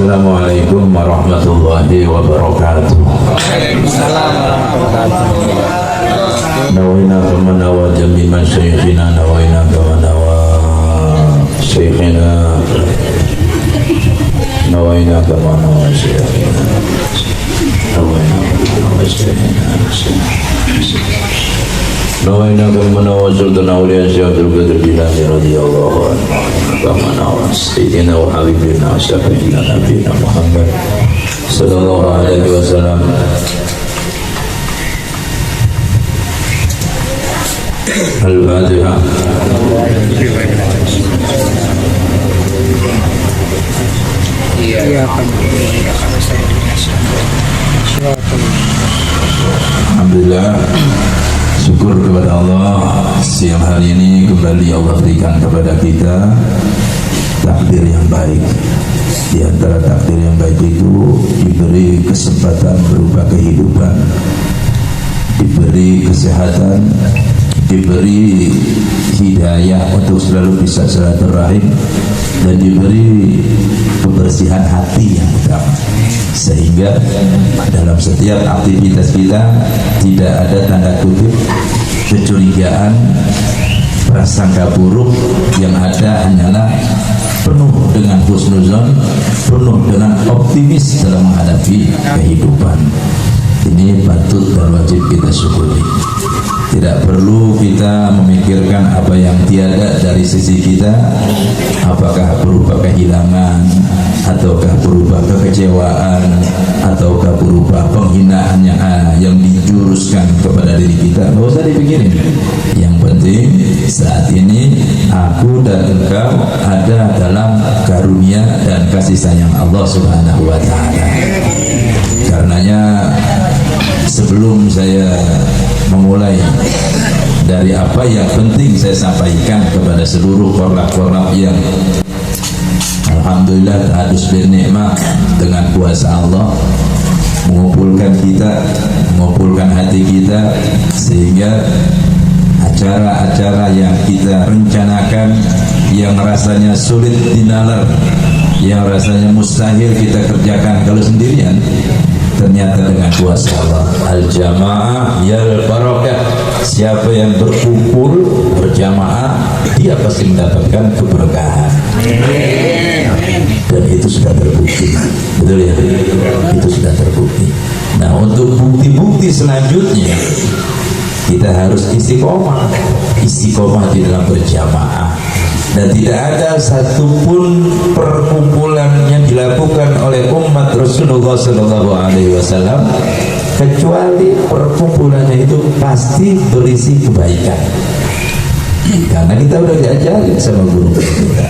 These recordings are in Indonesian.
Assalamualaikum warahmatullahi wabarakatuh. Nawaina kama nawa jami masyayikhina, nawaina kama nawa syekhina, nawaina kama nawa syekhina, nawaina kama nawa syekhina, nawaina kama nawa sultan awliya Syekh Abdul Qadir Jilani radhiyallahu anhu, kama nawa sayyidina wa habibina syafi'ina nabiyina Muhammad sallallahu alaihi wasallam. Al-Fatihah. Alhamdulillah, syukur kepada Allah, siang hari ini kembali Allah berikan kepada kita takdir yang baik. Di antara takdir yang baik itu diberi kesempatan berupa kehidupan, diberi kesehatan, diberi hidayah untuk selalu bisa silaturahim, dan diberi kebersihan hati yang utama, sehingga dalam setiap aktivitas kita tidak ada tanda kutip kecurigaan, prasangka buruk. Yang ada hanyalah penuh dengan husnuzon, penuh dengan optimis dalam menghadapi kehidupan. Ini patut dan wajib kita syukuri. Tidak perlu kita memikirkan apa yang tiada dari sisi kita, apakah berupa kehilangan, ataukah berupa kekecewaan, ataukah berupa penghinaan yang dijuruskan kepada diri kita. Nggak usah dipikirin. Yang penting saat ini aku dan engkau ada dalam karunia dan kasih sayang Allah Subhanahu wa Ta'ala. Karenanya sebelum saya memulai dari apa yang penting saya sampaikan kepada seluruh korlap-korlap yang alhamdulillah hadus bin nikmat dengan kuasa Allah mengumpulkan kita, mengumpulkan hati kita, sehingga acara-acara yang kita rencanakan yang rasanya sulit dinalar, yang rasanya mustahil kita kerjakan kalau sendirian, ternyata dengan kuasa Allah. Al-jamaah yal barakah. Siapa yang berkumpul berjamaah, dia pasti mendapatkan keberkahan. Dan itu sudah terbukti. Betul ya? Itu sudah terbukti. Nah, untuk bukti-bukti selanjutnya kita harus istiqomah. Istiqomah di dalam berjamaah. Dan tidak ada satupun perkumpulan yang dilakukan oleh umat Rasulullah SAW kecuali perkumpulannya itu pasti berisi kebaikan. Karena kita sudah diajarin sama guru kita.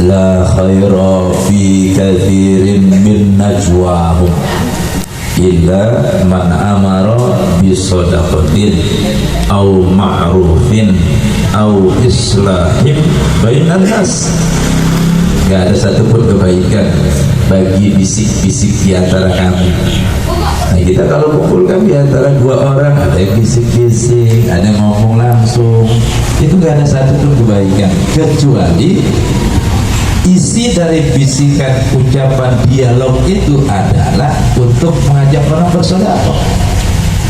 La khaira fi kathirin min najwahum illa man amara bisadaqatin au ma'rufin au islahim bainan nas. Gak ada satupun kebaikan bagi bisik-bisik di antara kami. Nah, kita kalau kumpulkan di antara dua orang, ada yang bisik-bisik, ada yang ngomong langsung, itu gak ada satupun kebaikan, kecuali isi dari bisikan ucapan dialog itu adalah untuk mengajak orang bersedekah.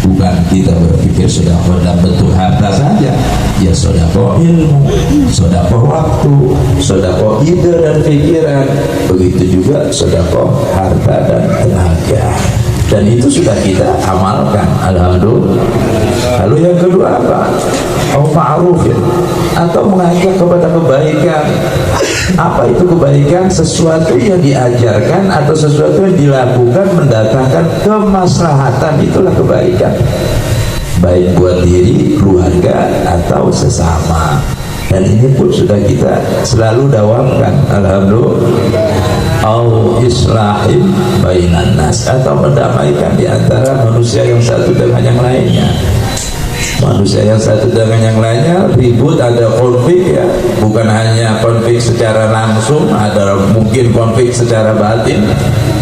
Bukan kita berpikir sedekah dalam bentuk harta saja, ya sedekah ilmu, sedekah waktu, sedekah ide dan pikiran, begitu juga sedekah harta dan tenaga. Dan itu sudah kita amalkan, alhamdulillah. Lalu yang kedua apa? Ma'rufin, atau mengajak kepada kebaikan. Apa itu kebaikan? Sesuatu yang diajarkan atau sesuatu yang dilakukan mendatangkan kemaslahatan, itulah kebaikan, baik buat diri, keluarga, atau sesama. Dan ini pun sudah kita selalu dawamkan, alhamdulillah. Au islahim bainan nas, atau mendamaikan di antara manusia yang satu dengan yang lainnya. Manusia yang satu dengan yang lainnya ribut, ada konflik ya, bukan hanya konflik secara langsung, ada mungkin konflik secara batin.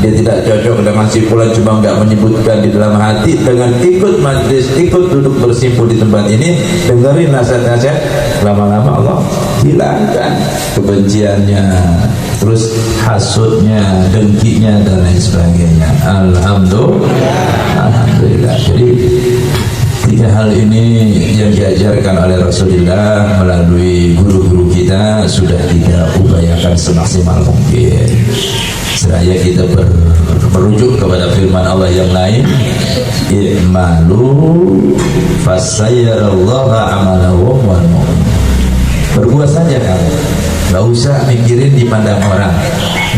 Dia tidak cocok dengan si fulan, cuma nggak menyebutkan di dalam hati. Dengan ikut majlis, ikut duduk bersimpul di tempat ini, dengerin nasihat-nasihat, lama-lama Allah hilangkan kebenciannya, terus hasutnya, dengkinya dan lain sebagainya. Alhamdulillah. Jadi tiga hal ini yang diajarkan oleh Rasulullah melalui guru-guru kita sudah kita upayakan semaksimal mungkin. Seraya kita merujuk kepada firman Allah yang lain, i'malu fasayyarallahu amalakum wal mu'min. Berbuat saja kamu, nggak usah mikirin dipandang orang,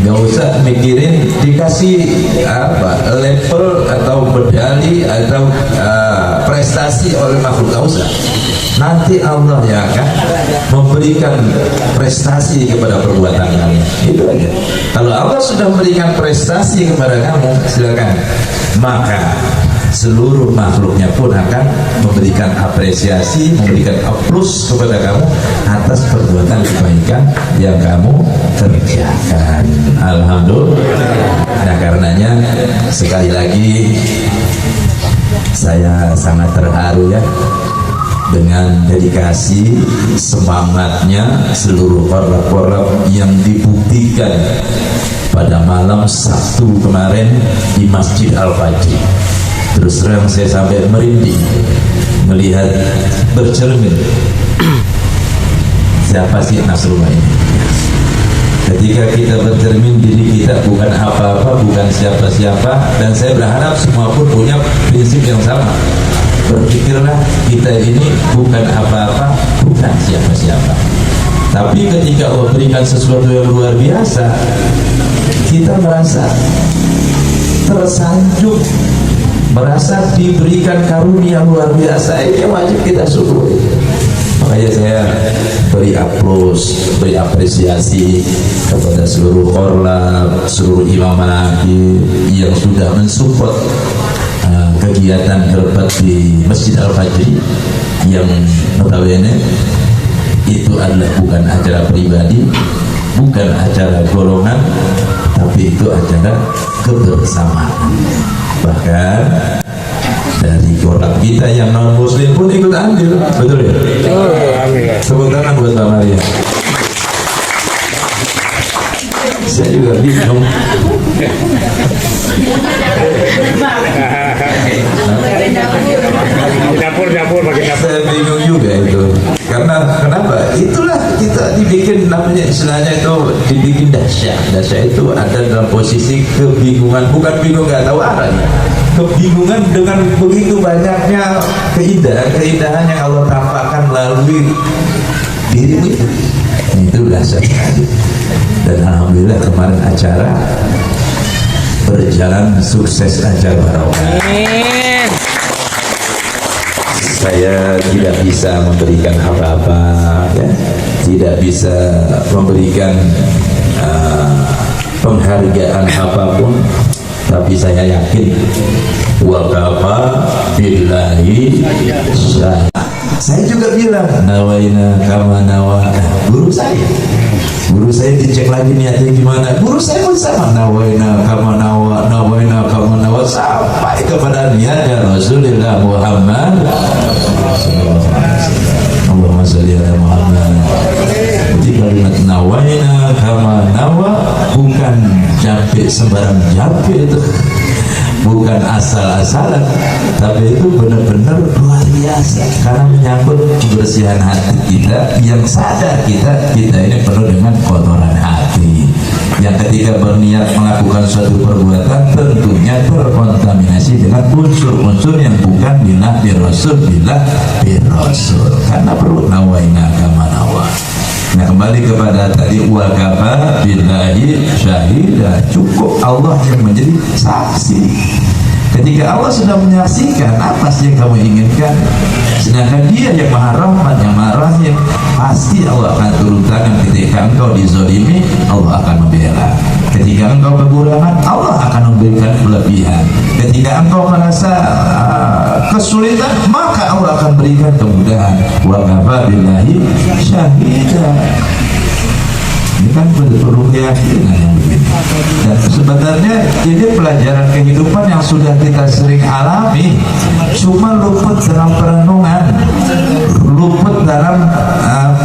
nggak usah mikirin dikasih apa level atau medali atau prestasi oleh makhluk, nggak usah. Nanti Allah yang akan memberikan prestasi kepada perbuatan kamu. Itu aja. Kalau Allah sudah memberikan prestasi kepada kamu, silakan. Maka seluruh makhluknya pun akan memberikan apresiasi, memberikan aplaus kepada kamu atas perbuatan kebaikan yang kamu kerjakan. Alhamdulillah. Nah, karenanya sekali lagi saya sangat terharu ya dengan dedikasi semangatnya seluruh korlap-korlap yang dibuktikan pada malam Sabtu kemarin di Masjid Al-Fajri. Terus terang saya sampai merinding melihat bercermin siapa sih Nasrullah ini. Ketika kita bercermin diri kita bukan apa-apa, bukan siapa-siapa, dan saya berharap semua pun punya prinsip yang sama. Berpikirlah kita ini bukan apa-apa, bukan siapa-siapa. Tapi ketika Allah berikan sesuatu yang luar biasa, kita merasa tersanjung, merasa diberikan karunia luar biasa. Ini wajib kita syukuri. Makanya saya beri aplaus, beri apresiasi kepada seluruh korlap, seluruh imam lagi yang sudah mensupport kegiatan terbat di Masjid Al-Fajri yang notabene itu adalah bukan acara pribadi, bukan acara golongan, tapi itu acara kebersamaan. Bahkan dari korlap kita yang non muslim pun ikut andil, betul ya? Tepuk tangan buat Mbak Maria. Saya juga bingung. Dapur pakai dapur. Saya bingung juga itu. Karena kenapa? Itulah kita dibikin, namanya istilahnya itu dibikin dahsyat. Dahsyat itu ada dalam posisi kebingungan, bukan bingung nggak tahu arahnya. Kebingungan dengan begitu banyaknya keindahan yang Allah tampakkan melalui dirimu itu. Itu dahsyat sekali. Dan alhamdulillah kemarin acara berjalan sukses aja barokah. Saya tidak bisa memberikan apa-apa ya, tidak bisa memberikan penghargaan apapun, tapi saya yakin wa kafa billahi syahid. Saya juga bilang nawaina kama nawa. Guru saya dicek lagi niatnya gimana. Guru saya pun sama, nawaina kama nawa, nawaina kama nawa, sampai kepada niatnya Rasulullah Muhammad. Allahumma sholli ala Muhammad. Jadi kalimat nawaina kama nawa bukan jampe sembarang jampe itu, bukan asal-asalan, tapi itu benar-benar luar biasa karena menyangkut kebersihan hati kita yang sadar kita ini penuh dengan kotoran hati, yang ketika berniat melakukan suatu perbuatan tentunya terkontaminasi dengan unsur-unsur yang bukan billah birrasul, billah birrasul, karena perlu nawaina kama nawa. Nah, kembali kepada tadi wa kafa billahi syahida, cukup Allah yang menjadi saksi. Ketika Allah sudah menyaksikan apa sih yang kamu inginkan, sedangkan Dia yang Maha Rahman, yang Maha Rahim, pasti Allah akan turun tangan. Ketika engkau dizolimi, Allah akan membela. Ketika engkau kekurangan, Allah akan memberikan kelebihan. Ketika engkau merasa kesulitan, maka Allah akan berikan kemudahan. Wa kafa billahi syahida. Ini kan perlu keyakinan yang begitu. Dan sebenarnya ini pelajaran kehidupan yang sudah kita sering alami, cuma luput dalam perenungan, luput dalam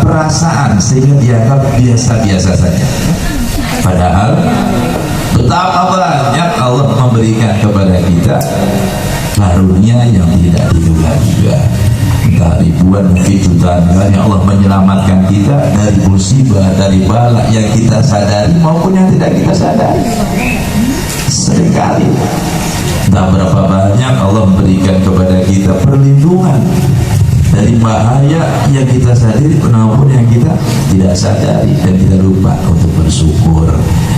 perasaan, sehingga dianggap biasa-biasa saja. Padahal betapa banyak Allah memberikan kepada kita karunia yang tidak diduga-duga. Entah ribuan mungkin jutaan kali Allah menyelamatkan kita dari musibah, dari bala yang kita sadari maupun yang tidak kita sadari. Seringkali entah berapa banyak Allah memberikan kepada kita perlindungan dari bahaya yang kita sadari maupun yang kita tidak sadari, dan kita lupa untuk bersyukur.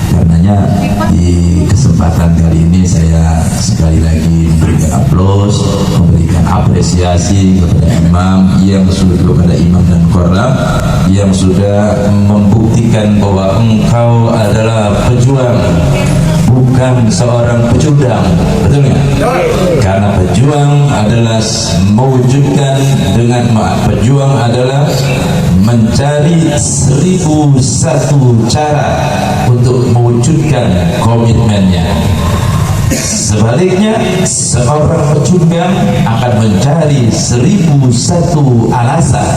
Karenanya di kesempatan kali ini saya sekali lagi memberikan aplaus, memberikan apresiasi kepada imam yang sudah, kepada imam dan korlam yang sudah membuktikan bahwa engkau adalah pejuang, bukan seorang pecundang. Betul nggak? Karena pejuang adalah mewujudkan dengan pejuang adalah mencari 1001 cara untuk mewujudkan komitmennya. Sebaliknya, seorang pecundang akan mencari 1001 alasan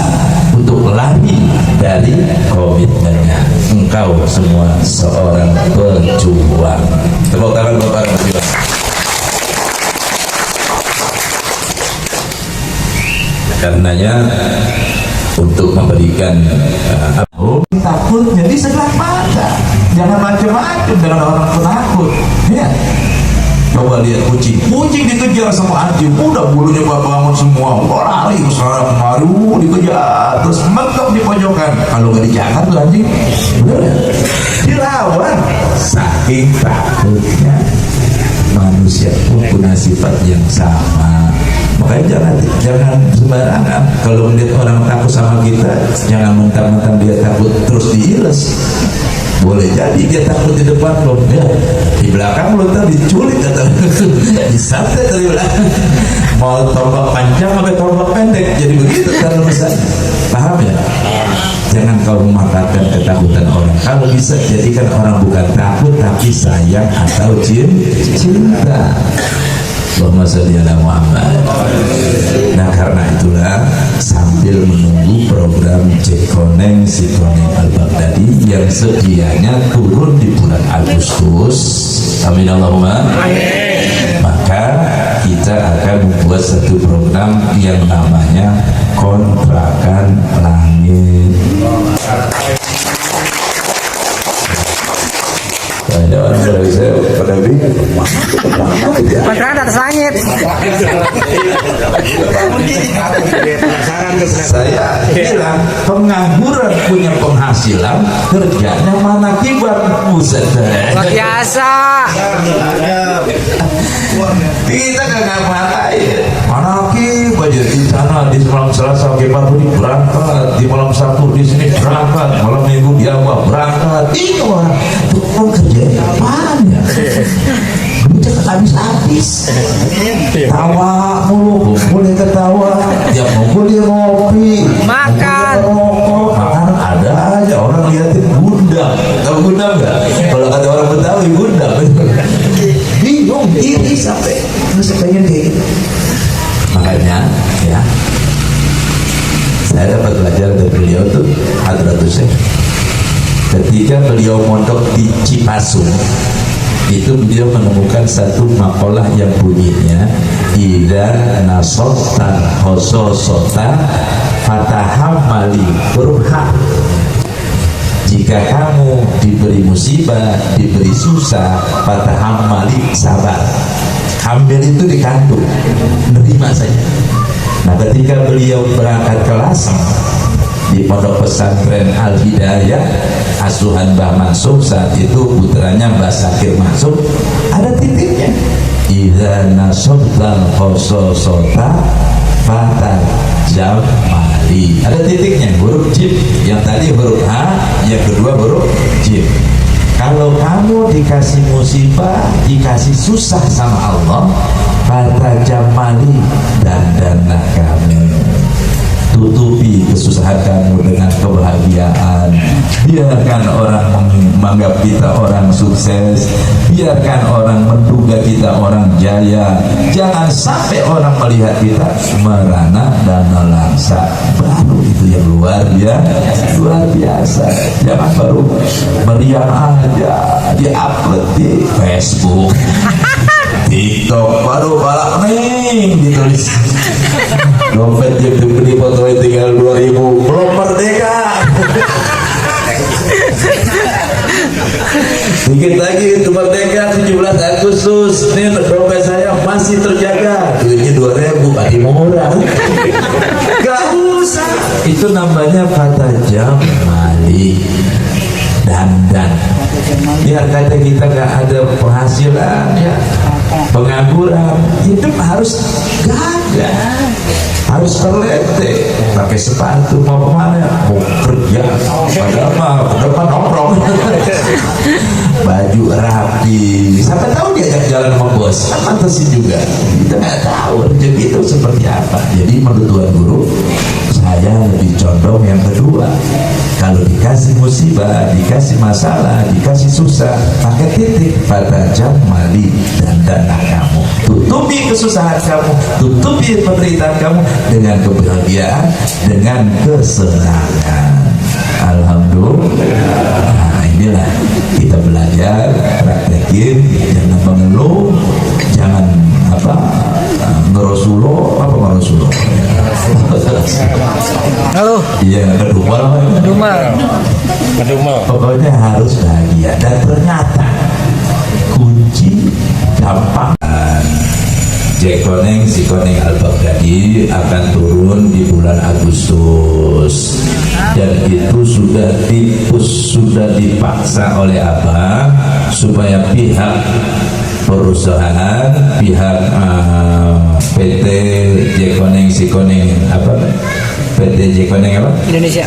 untuk lari dari komitmennya. Engkau semua seorang pejuang. Tepuk tangan Bapak pejuang. Karenanya untuk memberikan takut jadi sebelah mata, jangan macam-macam dengan orang penakut ya. Coba lihat kucing dikejar sama anjing, udah bulunya bangun semua, lari ke sana kemari, dikejar, terus mentok di pojokan. Kalau nggak dijaga tuh anjing, udah dilawan. Saking takutnya, manusia pun punya sifat yang sama. Makanya jangan sembarangan kalau melihat orang takut sama kita, jangan mentang-mentang dia takut terus diiles. Boleh jadi dia takut di depan lo, ya di belakang lo tadi diculik atau disantet dari belakang. Mau tombak panjang sampai tombak pendek, jadi begitu kan misalnya. Paham ya? Jangan kau memanfaatkan ketakutan orang. Kalau bisa jadikan orang bukan takut tapi sayang atau cinta. Allahumma sholli ala Muhammad. Nah, karena itulah sambil menunggu program Cekoneng Sikoneng Al-Baghdadi yang sedianya turun di bulan Agustus, amin Allahumma, maka kita akan membuat satu program yang namanya Kontrakan Langit. Ada orang pada bingung. Kontrakan atas langit. Saya bilang pengangguran punya penghasilan, kerjanya mana kibar, buset. Luar biasa. Kita gak ngapa-ngapain. Mana kibar di sana di malam Selasa kibar ini berangkat, di malam Sabtu di sini berangkat, malam Minggu di awal berangkat. Itu orang tukang kerja apaan ya? Duitnya habis-habis. Tawa mulu, boleh ketawa. Tiap ngumpul dia ngopi, Makan. makan ada aja orang liatin gundam. Tahu gundam nggak? Kalau kata orang Betawi gundam. Bingung diri sampai pengen kayak gitu. Makanya ya, saya dapat belajar dari beliau tuh Hadratus Syekh. Ketika beliau mondok di Cipasung, itu beliau menemukan satu makalah yang bunyinya idza nasota khososota fatahammali berhak. Jika kamu diberi musibah, diberi susah, fatahammali sabar. Ambil itu dikandung, nerima saja. Nah, ketika beliau berangkat ke Lasem di pondok pesantren Al Hidayah asuhan Mbah Mansur, saat itu putranya Mbah Sakir Mansur, ada titiknya idza nasabtal khososota fatal jamali, ada titiknya, huruf jim, yang tadi huruf H, yang kedua huruf jim. Kalau kamu dikasih musibah, dikasih susah sama Allah, fata jamali, dandanlah kamu. tutupi kesusahan kamu dengan kebahagiaan. Biarkan orang menganggap kita orang sukses, biarkan orang menduga kita orang jaya. Jangan sampai orang melihat kita merana dan melangsa. Baru itu yang luar biasa. Jangan baru meriang aja di-upload di Facebook, TikTok, baru balak nih ditulis dompet yang dibeli fotonya tinggal 2.000, belum merdeka. Dikit lagi itu merdeka 17 Agustus. Ini dompet saya masih terjaga, duitnya 2.000, pasti murah. Gak usah. Itu namanya kata Jamali. Dandan. Biar kata kita gak ada penghasilan ya, pengangguran, hidup harus gagah, harus terlete, pakai sepatu mau kemana, mau kerja, padahal mah depan nongkrong, baju rapi, sampai tahu diajak jalan sama bos, kan mantesin juga, kita nggak tahu rezeki itu seperti apa. Jadi menurut Tuan Guru, saya lebih condong yang kedua. Kalau dikasih musibah, dikasih masalah, dikasih susah, pakai titik pada Jamali dan dana kamu. Tutupi kesusahan kamu, tutupi penderitaan kamu dengan kebahagiaan, dengan kesenangan. Alhamdulillah. Nah, inilah kita belajar, praktekin, jangan mengeluh, jangan ngerosulo, ngerosulo. Halo. Iya, kedumel. Pokoknya harus bahagia. Dan ternyata kunci gampang. Jack Koneng, si Koneng Al-Baghdadi akan turun di bulan Agustus, dan itu sudah dipaksa oleh Abang supaya pihak perusahaan, pihak PT Jack Koneng, si Koneng PT Jack Koneng Indonesia.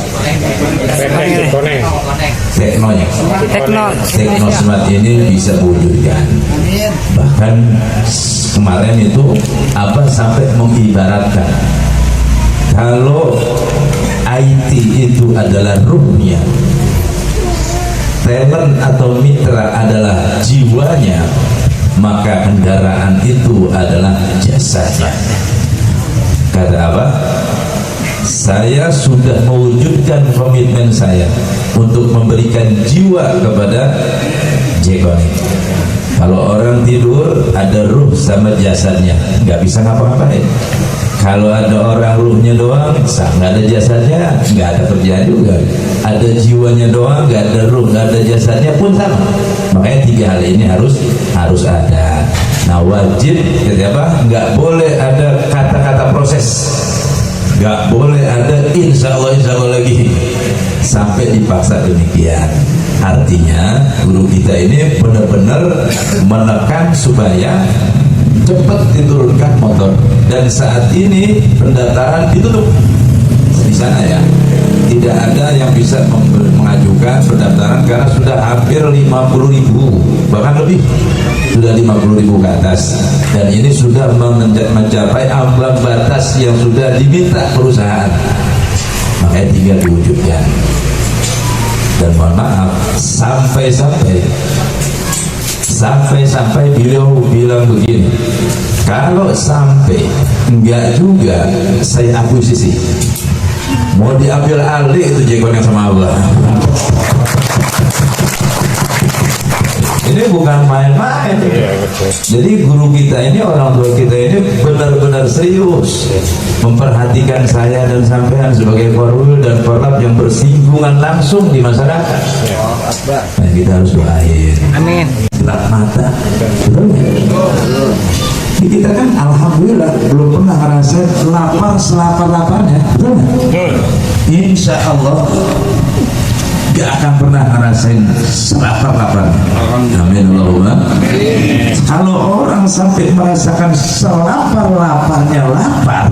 Tekno Smart ini bisa wujudkan. Bahkan kemarin itu sampai mengibaratkan kalau IT itu adalah ruhnya, talent atau mitra adalah jiwanya, maka kendaraan itu adalah jasanya. Kata apa? Saya sudah mewujudkan komitmen saya untuk memberikan jiwa kepada Jack Koneng. Kalau orang tidur, ada ruh sama jasadnya, nggak bisa ngapa-ngapain. Kalau ada orang ruhnya doang, nggak ada jasadnya, nggak ada kerjaan juga. Ada jiwanya doang, nggak ada ruh, nggak ada jasadnya pun sama. Makanya 3 hal ini harus ada. Nah, wajib nggak boleh ada kata-kata proses, nggak boleh ada insya Allah lagi sampai dipaksa demikian. Artinya guru kita ini benar-benar menekan supaya cepat diturunkan motor, dan saat ini pendaftaran ditutup di sana ya, tidak ada yang bisa mengajukan pendaftaran karena sudah hampir 50.000, bahkan lebih, sudah 50.000 ke atas, dan ini sudah mencapai ambang batas yang sudah diminta perusahaan, makanya tinggal diwujudkan. Dan mohon maaf, sampai beliau bilang begini, kalau sampai enggak juga saya akuisisi, mau diambil alih itu Jack Koneng sama Allah. Ini bukan main-main. Jadi guru kita ini, orang tua kita ini benar-benar serius memperhatikan saya dan sampean sebagai korwil dan korlap yang bersinggungan langsung di masyarakat. Nah, kita harus doain. Amin. Gelap mata, betul nggak? Kita kan alhamdulillah belum pernah ngerasain lapar selapar-laparnya, betul nggak? Insya Allah gak akan pernah ngerasain selapar-lapar. Amin Allahumma. Kalau orang sampai merasakan selapar-laparnya lapar,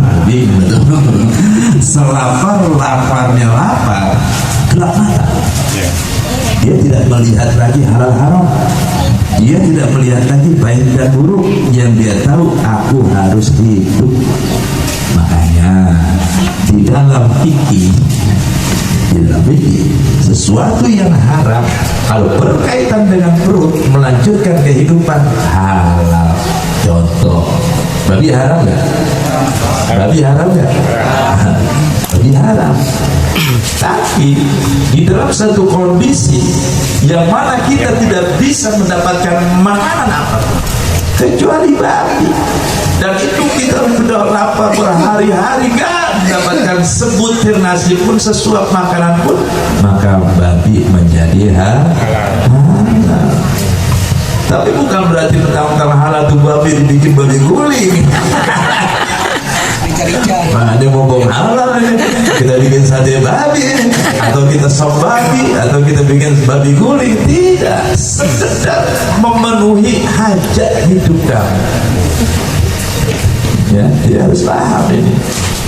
selapar-laparnya lapar, gelap mata. Dia tidak melihat lagi halal haram, dia tidak melihat lagi baik dan buruk. Yang dia tahu, aku harus hidup. Makanya Nah, di dalam fikih, sesuatu yang haram kalau berkaitan dengan perut melanjutkan kehidupan halal. Contoh, babi haram nggak? Babi haram nggak? Babi haram. Tapi di dalam satu kondisi yang mana kita tidak bisa mendapatkan makanan apa kecuali babi, dan itu kita sudah lapar berhari-hari kan mendapatkan sebutir nasi pun, sesuap makanan pun, maka babi menjadi halal. Tapi bukan berarti mentang-mentang halal tuh babi dibikin babi guling. Nah, dia ngomong halal ini, kita bikin sate babi, atau kita sop babi, atau kita bikin babi guling. Tidak, sekedar memenuhi hajat hidup kamu. Ya, dia harus paham ini.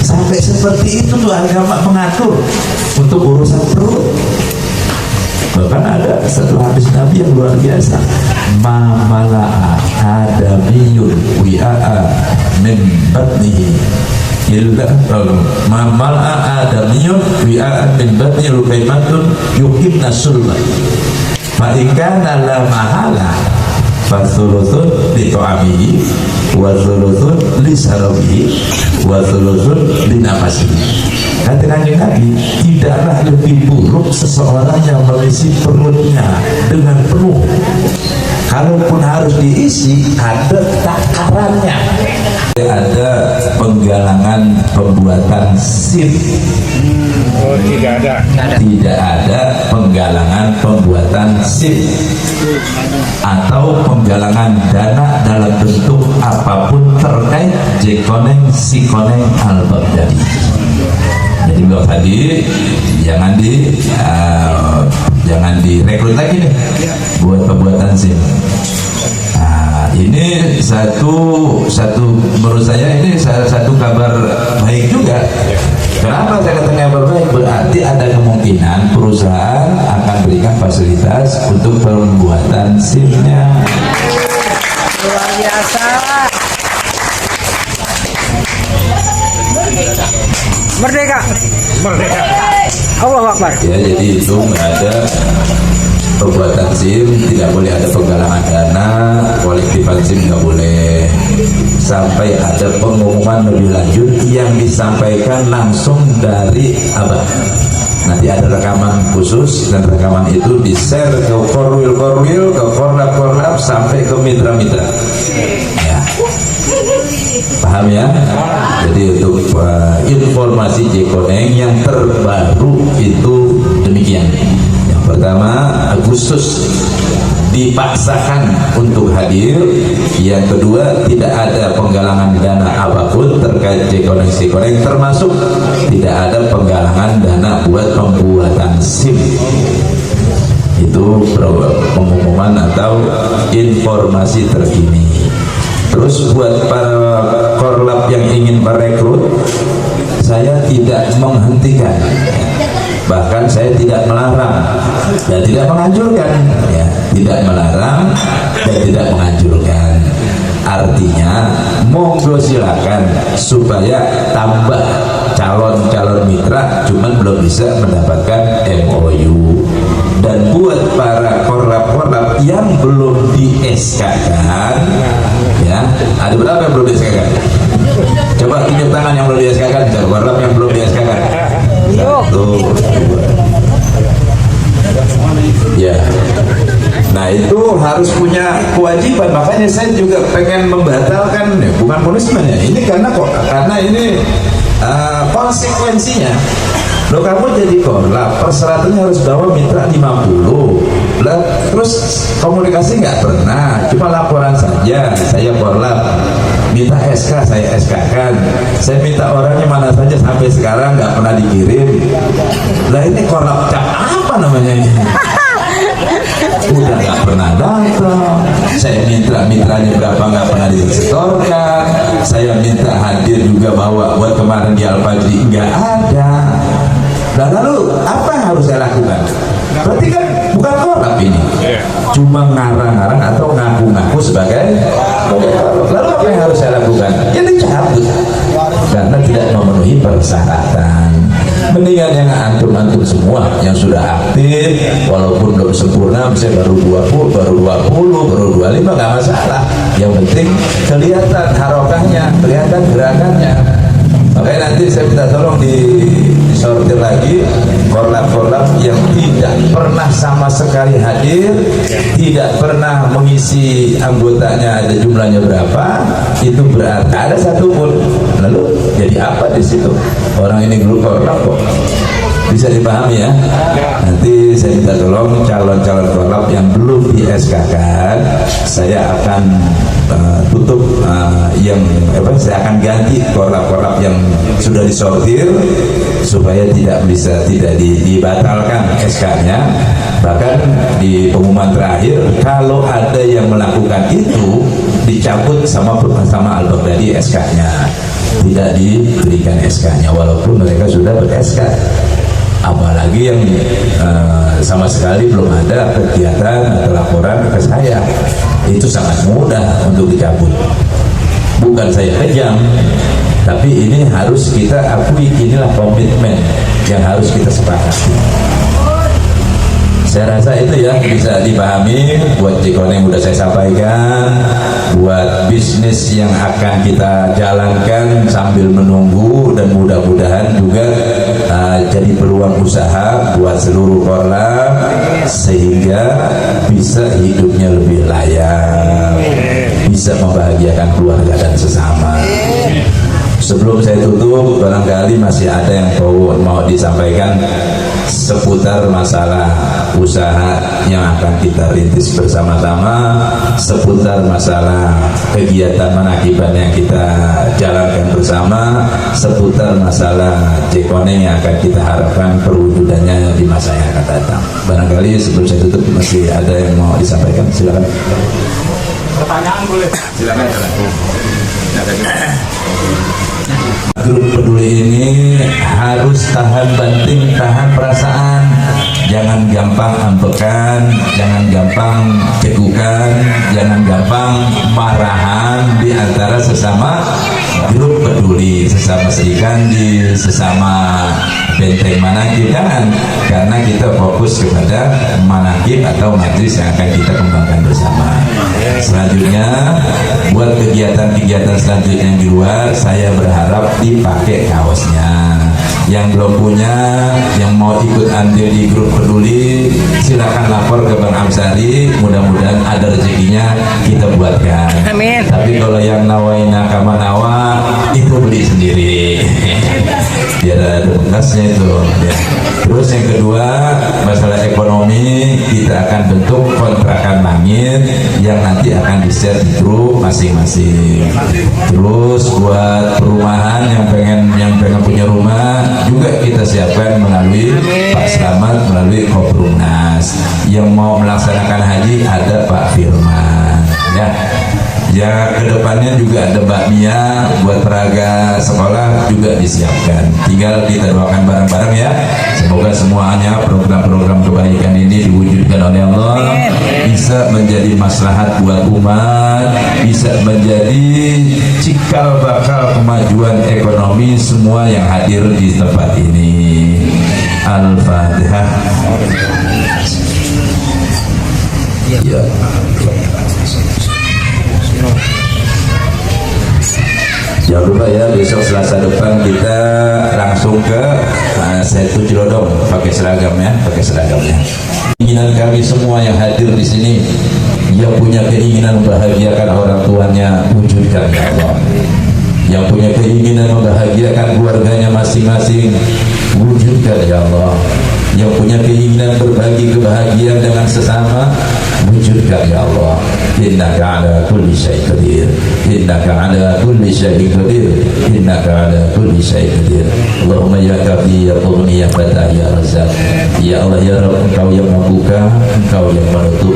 Sampai seperti itu tuh agama mengatur untuk urusan perut. Bahkan ada satu hadis Nabi yang luar biasa. Mamala'a adamiyun wi'a'a min batnihi illa mamala'a adamiyun wi'a'a min batnihi lukaimatun yukibna sulma fa'ikana la mahala fasulusun li to'amihi wa sulusun li sarabihi wa sulusun li nafasihi. Kata Kanjeng Nabi, tidaklah lebih buruk seseorang yang mengisi perutnya dengan penuh. Kalaupun harus diisi, ada takarannya. Ada penggalangan pembuatan SIM. Oh, tidak ada. Tidak ada penggalangan pembuatan SIM atau penggalangan dana dalam bentuk apapun terkait jekoneng sikoneng al-Baghdadi. Jadi bilang tadi jangan direkrut lagi nih buat pembuatan SIM. Nah, ini satu menurut saya ini satu kabar baik juga. Kenapa saya katakan kabar baik? Berarti ada kemungkinan perusahaan akan berikan fasilitas untuk pembuatan SIM-nya. Luar biasa. Merdeka. Merdeka. Allahu Akbar. Ya, jadi itu ada pembuatan SIM, tidak boleh ada penggalangan dana, kolektifan SIM nggak boleh, sampai ada pengumuman lebih lanjut yang disampaikan langsung dari abah. Nanti ada rekaman khusus, dan rekaman itu di-share ke korwil, ke korlap sampai ke mitra-mitra. Ya. Paham ya? Jadi untuk informasi Jekoneng yang terbaru itu demikian. Yang pertama, Agustus dipaksakan untuk hadir. Yang kedua, tidak ada penggalangan dana apapun terkait Jekoneng, termasuk tidak ada penggalangan dana buat pembuatan SIM. Itu pengumuman atau informasi terkini. Terus buat para korlap yang ingin merekrut, saya tidak menghentikan, bahkan saya tidak melarang dan tidak menganjurkan, ya, tidak melarang dan tidak menganjurkan. Artinya monggo silakan supaya tambah calon-calon mitra, cuman belum bisa mendapatkan MOU. Dan buat para korlap-korlap yang belum di-SK-kan, ya, ada berapa yang belum di-SK-kan? Coba tunjuk tangan yang belum di-SK-kan, korlap yang belum di-SK-kan. 1, 2. Ya. Nah, itu harus punya kewajiban. Makanya saya juga pengen membatalkan, ya, bukan punishment ya. Ini karena ini konsekuensinya. Loh, kamu jadi korlap, persyaratannya harus bawa mitra 50. Lah, terus komunikasi nggak pernah, cuma laporan saja. Saya korlap, minta SK, saya SK-kan. Saya minta orangnya mana saja, sampai sekarang nggak pernah dikirim. Lah, ini korlap cap apa namanya ini? Udah nggak pernah datang. Saya minta mitranya berapa, nggak pernah disetorkan. Saya minta hadir juga bawa buat kemarin di Al-Fajri, nggak ada. Nah, lalu apa yang harus saya lakukan? Berarti kan bukan korlap ini, cuma ngarang-ngarang atau ngaku-ngaku sebagai korlap. Lalu apa yang harus saya lakukan? Ya dicabut. karena tidak memenuhi persyaratan. Mendingan yang antum-antum semua yang sudah aktif, walaupun belum sempurna, misalnya baru 20, baru 25, nggak masalah. Yang penting kelihatan harokahnya, kelihatan gerakannya. Makanya nanti saya minta tolong disortir lagi korlap-korlap yang tidak pernah sama sekali hadir, tidak pernah mengisi anggotanya ada jumlahnya berapa, itu berarti ada satu pun. Lalu jadi apa di situ? Orang ini grup korlap kok. Bisa dipahami ya? Nanti saya minta tolong calon-calon korlap yang belum di SK kan, saya akan tutup saya akan ganti korlap-korlap yang sudah disortir supaya tidak dibatalkan SK-nya. Bahkan di pengumuman terakhir, kalau ada yang melakukan itu dicabut sama Al-Baghdadi SK-nya, tidak diberikan SK-nya walaupun mereka sudah ber-SK. Apalagi yang sama sekali belum ada kegiatan atau laporan ke saya, itu sangat mudah untuk dicabut. Bukan saya kejam, tapi ini harus kita akui, inilah komitmen yang harus kita sepakati. Saya rasa itu ya bisa dipahami buat Cikone yang udah saya sampaikan, buat bisnis yang akan kita jalankan sambil menunggu, dan mudah-mudahan juga jadi peluang usaha buat seluruh korlap sehingga bisa hidupnya lebih layak, bisa membahagiakan keluarga dan sesama. Sebelum saya tutup, barangkali masih ada yang mau disampaikan seputar masalah usaha yang akan kita rintis bersama-sama, seputar masalah kegiatan manakiban yang kita jalankan bersama, seputar masalah Cikone yang akan kita harapkan perwujudannya di masa yang akan datang. Barangkali sebelum saya tutup masih ada yang mau disampaikan, silakan. Pertanyaan boleh? Silakan. Grup peduli ini harus tahan banting, tahan perasaan, jangan gampang ambekan, jangan gampang cegukan, jangan gampang marahan di antara sesama grup peduli, sesama serikandi, sesama benteng manakib, jangan, karena kita fokus kepada manakib atau majlis yang akan kita kembangkan bersama. Selanjutnya buat kegiatan-kegiatan selanjutnya yang di luar, saya berharap dipakai kaosnya. Yang belum punya, yang mau ikut andil di grup peduli, silakan lapor ke Bang Amsari, mudah-mudahan ada rezekinya kita buatkan. Amin. Tapi kalau yang nawaina kama nawa, itu beli sendiri. Biar ada bekasnya itu ya. Terus yang kedua, masalah ekonomi, kita akan bentuk kontrakan langit yang nanti akan di-share di grup masing-masing. Terus buat perumahan yang pengen punya rumah juga kita siapkan melalui Pak Slamet, melalui Koprumnas. Yang mau melaksanakan haji ada Pak Firman ya. Ya, kedepannya juga ada bakmia buat peraga sekolah juga disiapkan. Tinggal kita doakan bareng-bareng ya. Semoga semuanya program-program kebaikan ini diwujudkan oleh Allah, bisa menjadi maslahat buat umat, bisa menjadi cikal bakal kemajuan ekonomi semua yang hadir di tempat ini. Al-Fatihah. Ya. Jangan lupa ya, besok Selasa depan kita langsung ke Setu Cilodong pakai seragam ya, Keinginan kami semua yang hadir di sini, yang punya keinginan membahagiakan orang tuanya, wujudkan ya Allah. Yang punya keinginan membahagiakan keluarganya masing-masing, wujudkan ya Allah. Yang punya keinginan berbagi kebahagiaan dengan sesama, wujudkan ya Allah. Innaka ala kulli syai'in qadir, innaka ala kulli syai'in qadir, innaka ala kulli syai'in qadir. Allahumma ya kafi ya tughni ya fatah ya razak. Ya Allah ya Rabb, Engkau yang membuka, Engkau yang menutup,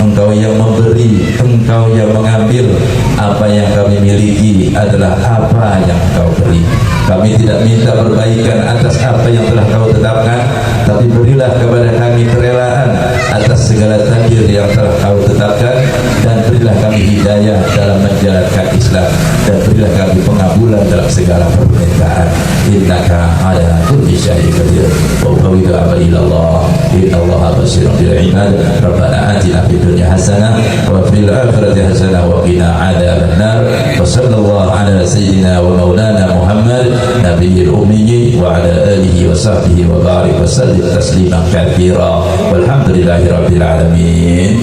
Engkau yang memberi, Engkau yang mengambil. Apa yang kami miliki adalah apa yang Engkau beri. Kami tidak minta perbaikan atas apa yang telah Kau tetapkan, tapi berilah kepada kami kerelaan atas segala takdir yang telah Kau tetapkan, dan berilah berilah kami hidayah dalam menjalankan Islam, dan berilah kami pengabulan dalam segala permintaan. Innaka ala kulli syai'in qadir. Wa ufawwidu amri ila Allah. Innallaha basirun bil ibad. Rabbana atina fid dunya hasanah wa fil akhirati hasanah wa qina adzabannar. Wa sallallahu ala sayyidina wa maulana Muhammad nabiyil ummi wa ala alihi wa sahbihi wa barik wa sallim tasliman katsira. Walhamdulillahi rabbil alamin.